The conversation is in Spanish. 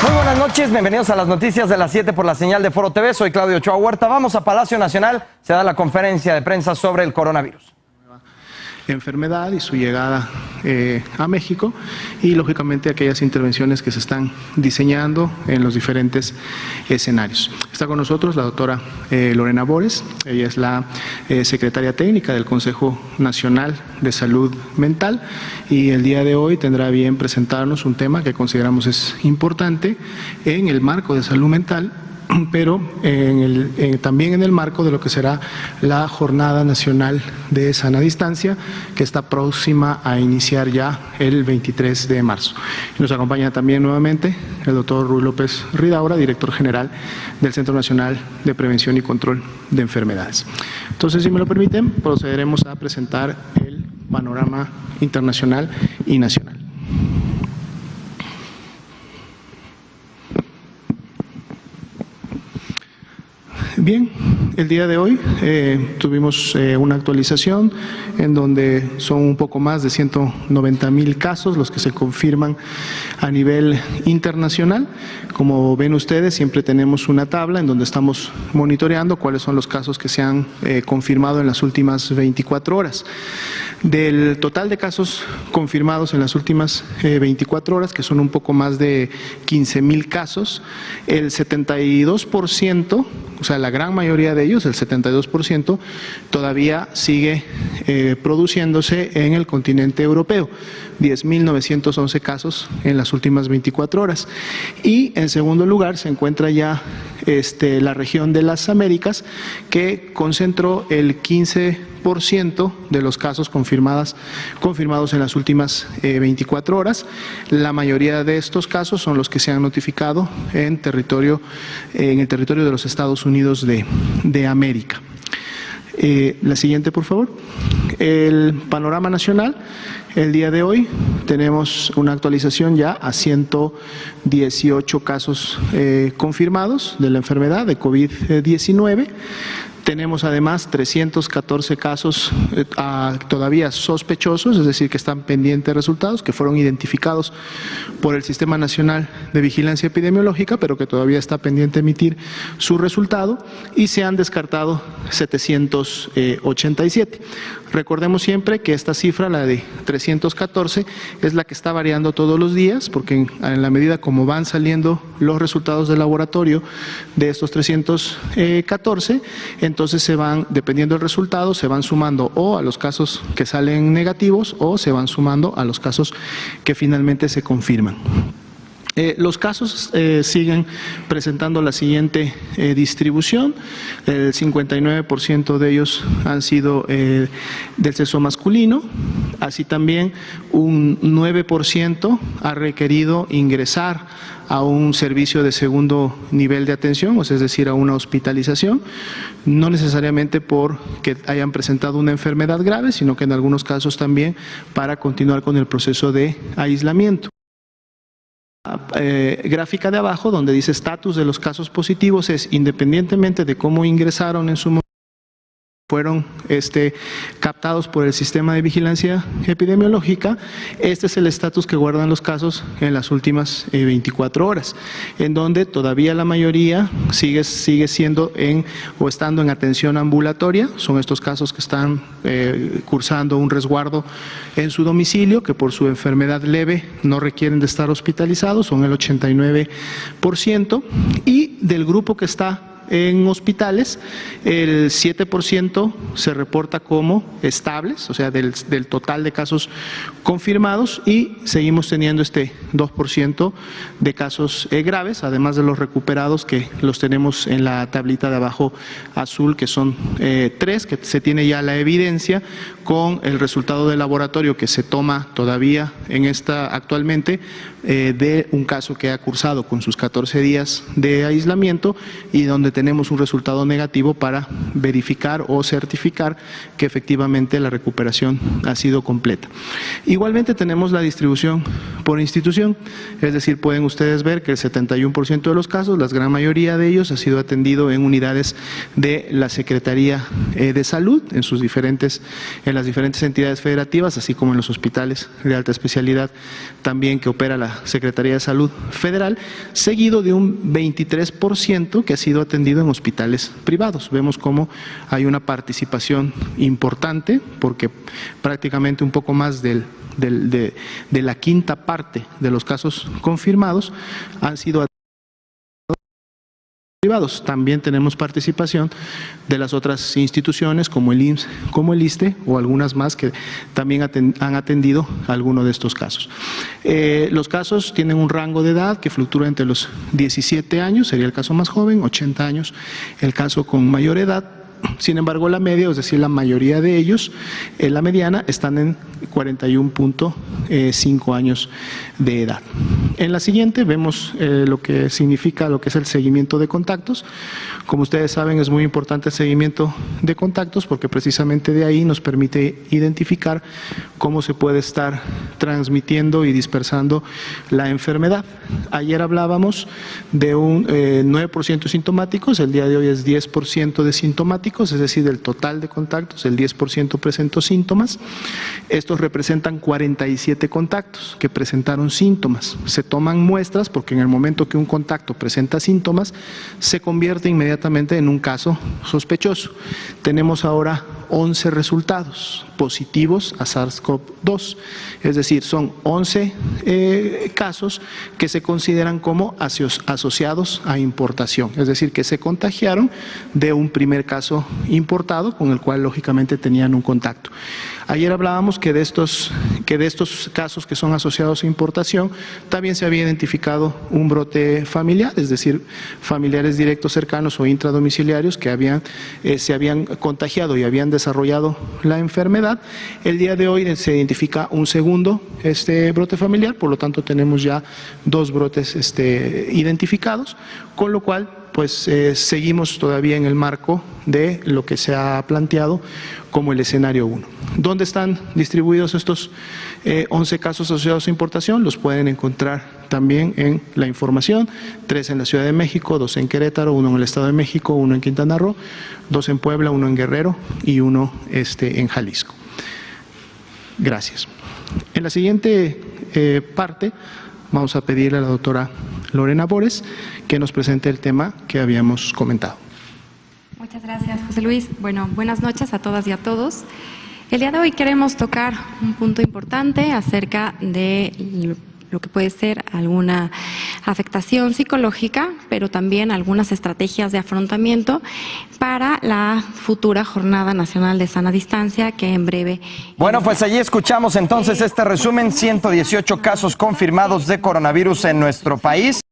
Muy buenas noches, bienvenidos a las noticias de las 7 por la señal de Foro TV. Soy Claudio Ochoa Huerta. Vamos a Palacio Nacional. Se da la conferencia de prensa sobre el coronavirus. Enfermedad y su llegada a México y lógicamente aquellas intervenciones que se están diseñando en los diferentes escenarios. Está con nosotros la doctora Lorena Bores, ella es la secretaria técnica del Consejo Nacional de Salud Mental y el día de hoy tendrá bien presentarnos un tema que consideramos es importante en el marco de salud mental, pero también en el marco de lo que será la Jornada Nacional de Sana Distancia, que está próxima a iniciar ya el 23 de marzo. Nos acompaña también nuevamente el doctor Ruy López Ridaura, director general del Centro Nacional de Prevención y Control de Enfermedades. Entonces, si me lo permiten, procederemos a presentar el panorama internacional y nacional. Bien, el día de hoy tuvimos una actualización en donde son un poco más de 190,000 casos los que se confirman a nivel internacional. Como ven ustedes, siempre tenemos una tabla en donde estamos monitoreando cuáles son los casos que se han confirmado en las últimas 24 horas. Del total de casos confirmados en las últimas 24 horas, que son un poco más de 15,000 casos, el 72%, o sea, la gran mayoría de ellos, el 72%, todavía sigue produciéndose en el continente europeo. 10,911 casos en las últimas 24 horas. Y en segundo lugar se encuentra ya la región de las Américas, que concentró el 15% de los casos confirmados en las últimas 24 horas. La mayoría de estos casos son los que se han notificado en el territorio de los Estados Unidos de América. La siguiente, por favor. El panorama nacional. El día de hoy tenemos una actualización ya a 118 casos confirmados de la enfermedad de COVID-19. Tenemos además 314 casos todavía sospechosos, es decir, que están pendientes de resultados, que fueron identificados por el Sistema Nacional de Vigilancia Epidemiológica, pero que todavía está pendiente de emitir su resultado, y se han descartado 787. Recordemos siempre que esta cifra, la de 314, es la que está variando todos los días, porque en la medida como van saliendo los resultados del laboratorio de estos 314, entonces se van, dependiendo del resultado, se van sumando o a los casos que salen negativos o se van sumando a los casos que finalmente se confirman. Los casos siguen presentando la siguiente distribución. El 59% de ellos han sido del sexo masculino, así también un 9% ha requerido ingresar a un servicio de segundo nivel de atención, o sea, es decir, a una hospitalización, no necesariamente porque hayan presentado una enfermedad grave, sino que en algunos casos también para continuar con el proceso de aislamiento. Gráfica de abajo, donde dice estatus de los casos positivos, es independientemente de cómo ingresaron en su momento, fueron captados por el sistema de vigilancia epidemiológica. Este es el estatus que guardan los casos en las últimas 24 horas, en donde todavía la mayoría sigue siendo o estando en atención ambulatoria. Son estos casos que están cursando un resguardo en su domicilio, que por su enfermedad leve no requieren de estar hospitalizados, son el 89%, y del grupo que está en hospitales, el 7% se reporta como estables, o sea, del total de casos confirmados, y seguimos teniendo 2% de casos graves, además de los recuperados, que los tenemos en la tablita de abajo azul, que son 3, que se tiene ya la evidencia con el resultado del laboratorio que se toma todavía actualmente de un caso que ha cursado con sus 14 días de aislamiento y donde tenemos un resultado negativo para verificar o certificar que efectivamente la recuperación ha sido completa. Igualmente tenemos la distribución por institución, es decir, pueden ustedes ver que el 71% de los casos, la gran mayoría de ellos, ha sido atendido en unidades de la Secretaría de Salud, en las diferentes entidades federativas, así como en los hospitales de alta especialidad también que opera la la Secretaría de Salud Federal, seguido de un 23% que ha sido atendido en hospitales privados. Vemos cómo hay una participación importante, porque prácticamente un poco más de la quinta parte de los casos confirmados han sido privados. También tenemos participación de las otras instituciones como el IMSS, como el ISSSTE o algunas más que también han atendido alguno de estos casos. Los casos tienen un rango de edad que fluctúa entre los 17 años, sería el caso más joven, 80 años el caso con mayor edad. Sin embargo, la media, es decir, la mayoría de ellos, la mediana, están en 41.5 años de edad. En la siguiente vemos lo que significa lo que es el seguimiento de contactos. Como ustedes saben, es muy importante el seguimiento de contactos porque precisamente de ahí nos permite identificar cómo se puede estar transmitiendo y dispersando la enfermedad. Ayer hablábamos de un 9% sintomáticos, el día de hoy es 10% de sintomáticos, es decir, del total de contactos, el 10% presentó síntomas. Estos representan 47 contactos que presentaron síntomas. Se toman muestras porque en el momento que un contacto presenta síntomas, se convierte inmediatamente en un caso sospechoso. Tenemos ahora 11 resultados positivos a SARS-CoV-2, es decir, son 11 casos que se consideran como asociados a importación, es decir, que se contagiaron de un primer caso importado con el cual lógicamente tenían un contacto. Ayer hablábamos que de estos casos que son asociados a importación también se había identificado un brote familiar, es decir, familiares directos cercanos o intradomiciliarios que se habían contagiado y habían desarrollado la enfermedad. El día de hoy se identifica un segundo brote familiar, por lo tanto tenemos ya 2 brotes identificados, con lo cual pues seguimos todavía en el marco de lo que se ha planteado como el escenario 1. ¿Dónde están distribuidos estos 11 casos asociados a importación? Los pueden encontrar también en la información, 3 en la Ciudad de México, 2 en Querétaro, 1 en el Estado de México, 1 en Quintana Roo, 2 en Puebla, 1 en Guerrero y 1 en Jalisco. Gracias. En la siguiente parte vamos a pedirle a la doctora Lorena Bores que nos presente el tema que habíamos comentado. Muchas gracias, José Luis. Bueno, buenas noches a todas y a todos. El día de hoy queremos tocar un punto importante acerca de lo que puede ser alguna afectación psicológica, pero también algunas estrategias de afrontamiento para la futura Jornada Nacional de Sana Distancia que en breve... Bueno, pues allí escuchamos entonces este resumen, 118 casos confirmados de coronavirus en nuestro país.